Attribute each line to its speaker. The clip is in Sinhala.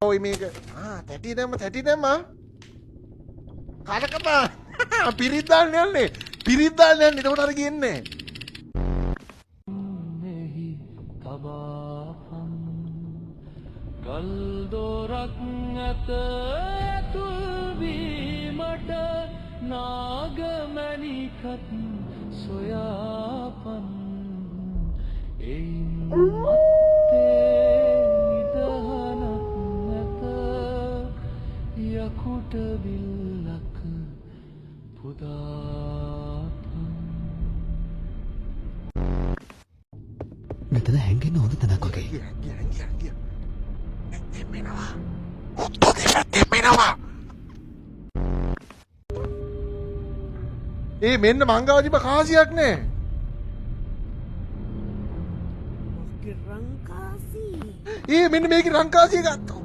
Speaker 1: ඔය මේක තැටි දැම්ම කඩකපා පිරිත් දාන්න යන්නේ එතකොට අර කියන්නේ
Speaker 2: ගල් දොරක් ඇත තුල්වීමට නාගමැණිකත් සොයාපන් එයින් මත්තේ නිදහනක් නැත යකුට විල්ලක පුදාපන්.
Speaker 3: මෙතන හැංගෙන්න හොඳ තැනක් වගේ.
Speaker 1: දෙමෙනවා ඔත්තෝ දෙමෙනවා මෙන්න මංගාවදිම කාසියක් නෑ මෙන්න මේක රංකාසිය ගත්තා